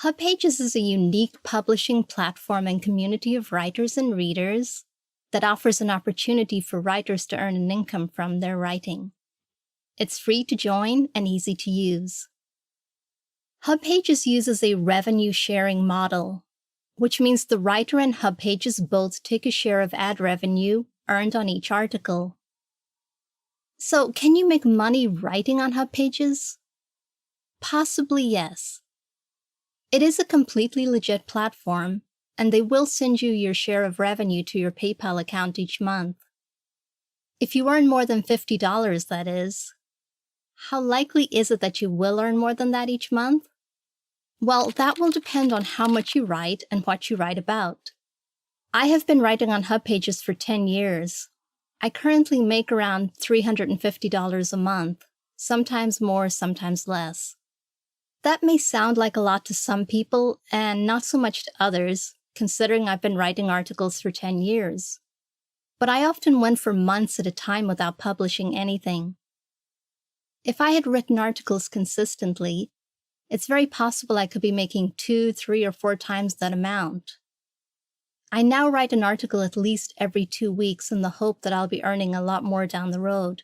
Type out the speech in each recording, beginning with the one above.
Hubpages is a unique publishing platform and community of writers and readers that offers an opportunity for writers to earn an income from their writing. It's free to join and easy to use. Hubpages uses a revenue sharing model, which means the writer and Hubpages both take a share of ad revenue earned on each article. So, can you make money writing on Hubpages? Possibly yes. It is a completely legit platform, and they will send you your share of revenue to your PayPal account each month. If you earn more than $50, that is. How likely is it that you will earn more than that each month? Well, that will depend on how much you write and what you write about. I have been writing on Hubpages for 10 years. I currently make around $350 a month, sometimes more, sometimes less. That may sound like a lot to some people and not so much to others, considering I've been writing articles for 10 years. But I often went for months at a time without publishing anything. If I had written articles consistently, it's very possible I could be making 2, 3, or 4 times that amount. I now write an article at least every 2 weeks in the hope that I'll be earning a lot more down the road.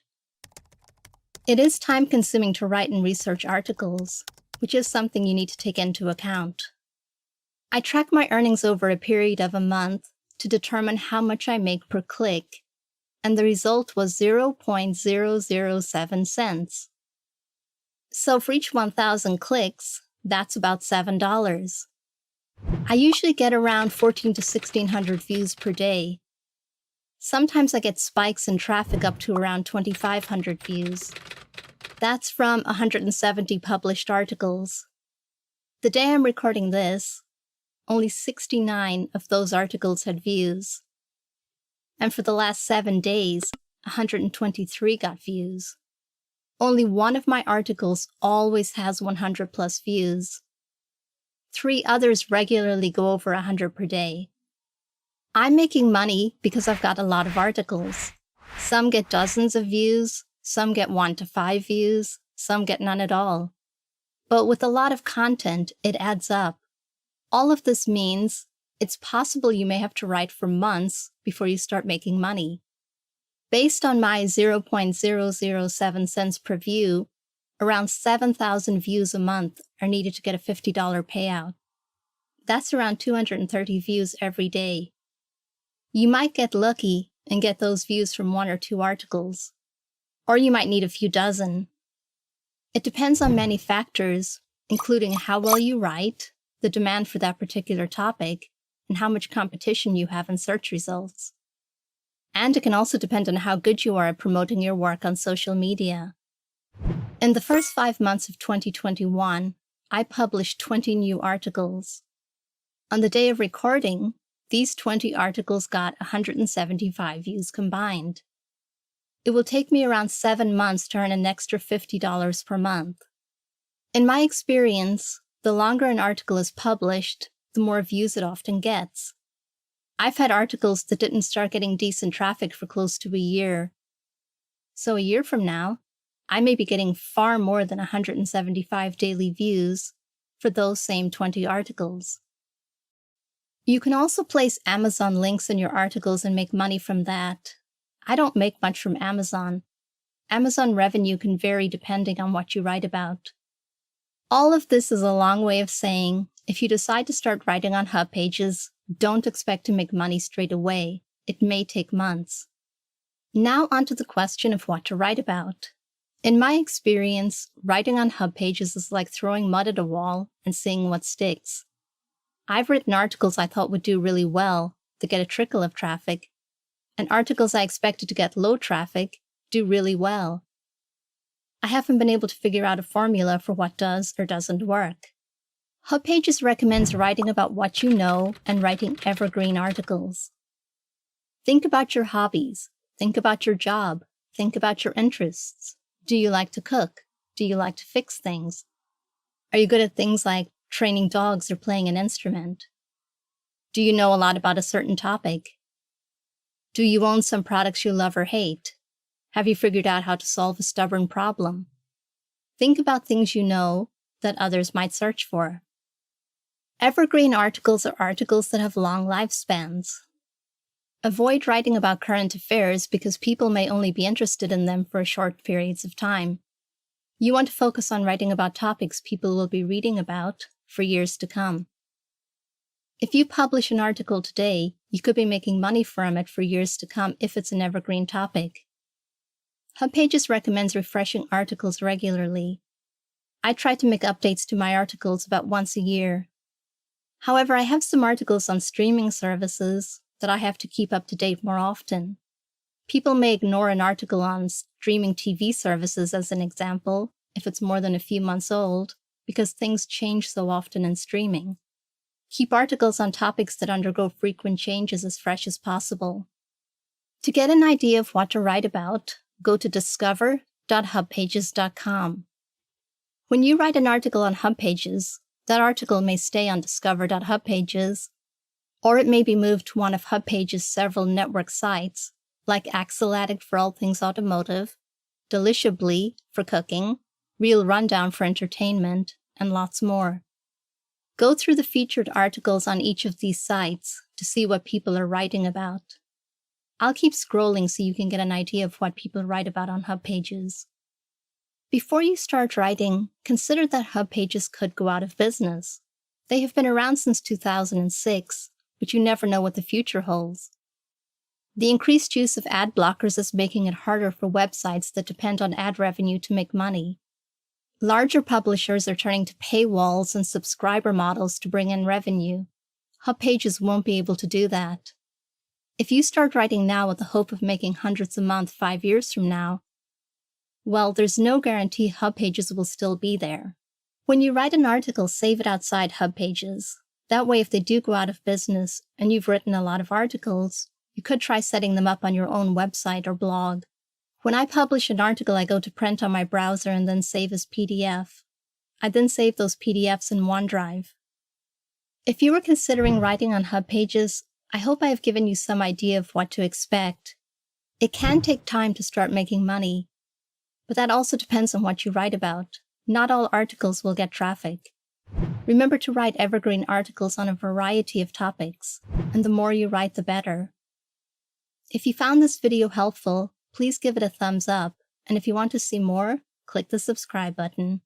It is time-consuming to write and research articles, which is something you need to take into account. I track my earnings over a period of a month to determine how much I make per click, and the result was 0.007 cents. So for each 1,000 clicks, that's about $7. I usually get around 1,400 to 1,600 views per day. Sometimes I get spikes in traffic up to around 2,500 views. That's from 170 published articles. The day I'm recording this, only 69 of those articles had views. And for the last 7 days, 123 got views. Only one of my articles always has 100 plus views. 3 others regularly go over 100 per day. I'm making money because I've got a lot of articles. Some get dozens of views, some get 1 to 5 views, some get none at all. But with a lot of content, it adds up. All of this means it's possible you may have to write for months before you start making money. Based on my 0.007 cents per view, around 7,000 views a month are needed to get a $50 payout. That's around 230 views every day. You might get lucky and get those views from 1 or 2 articles. Or you might need a few dozen. It depends on many factors, including how well you write, the demand for that particular topic, and how much competition you have in search results. And it can also depend on how good you are at promoting your work on social media. In the first 5 months of 2021, I published 20 new articles. On the day of recording, these 20 articles got 175 views combined. It will take me around 7 months to earn an extra $50 per month. In my experience, the longer an article is published, the more views it often gets. I've had articles that didn't start getting decent traffic for close to a year. So a year from now, I may be getting far more than 175 daily views for those same 20 articles. You can also place Amazon links in your articles and make money from that. I don't make much from Amazon. Amazon revenue can vary depending on what you write about. All of this is a long way of saying, if you decide to start writing on Hubpages, don't expect to make money straight away. It may take months. Now onto the question of what to write about. In my experience, writing on Hubpages is like throwing mud at a wall and seeing what sticks. I've written articles I thought would do really well to get a trickle of traffic, and articles I expected to get low traffic do really well. I haven't been able to figure out a formula for what does or doesn't work. Hubpages recommends writing about what you know and writing evergreen articles. Think about your hobbies. Think about your job. Think about your interests. Do you like to cook? Do you like to fix things? Are you good at things like training dogs or playing an instrument? Do you know a lot about a certain topic? Do you own some products you love or hate? Have you figured out how to solve a stubborn problem? Think about things you know that others might search for. Evergreen articles are articles that have long lifespans. Avoid writing about current affairs because people may only be interested in them for short periods of time. You want to focus on writing about topics people will be reading about for years to come. If you publish an article today, you could be making money from it for years to come if it's an evergreen topic. Hubpages recommends refreshing articles regularly. I try to make updates to my articles about once a year. However, I have some articles on streaming services that I have to keep up to date more often. People may ignore an article on streaming TV services as an example if it's more than a few months old, because things change so often in streaming. Keep articles on topics that undergo frequent changes as fresh as possible. To get an idea of what to write about, go to discover.hubpages.com. When you write an article on Hubpages, that article may stay on discover.hubpages, or it may be moved to one of Hubpages' several network sites, like Axle Addict for all things automotive, Delishably for cooking, Real Rundown for entertainment, and lots more. Go through the featured articles on each of these sites to see what people are writing about. I'll keep scrolling so you can get an idea of what people write about on Hubpages. Before you start writing, consider that Hubpages could go out of business. They have been around since 2006, but you never know what the future holds. The increased use of ad blockers is making it harder for websites that depend on ad revenue to make money. Larger publishers are turning to paywalls and subscriber models to bring in revenue. Hubpages won't be able to do that. If you start writing now with the hope of making hundreds a month 5 years from now, well, there's no guarantee Hubpages will still be there. When you write an article, save it outside Hubpages. That way, if they do go out of business and you've written a lot of articles, you could try setting them up on your own website or blog. When I publish an article, I go to print on my browser and then save as PDF. I then save those PDFs in OneDrive. If you were considering writing on Hubpages, I hope I have given you some idea of what to expect. It can take time to start making money, but that also depends on what you write about. Not all articles will get traffic. Remember to write evergreen articles on a variety of topics, and the more you write, the better. If you found this video helpful, please give it a thumbs up, and if you want to see more, click the subscribe button.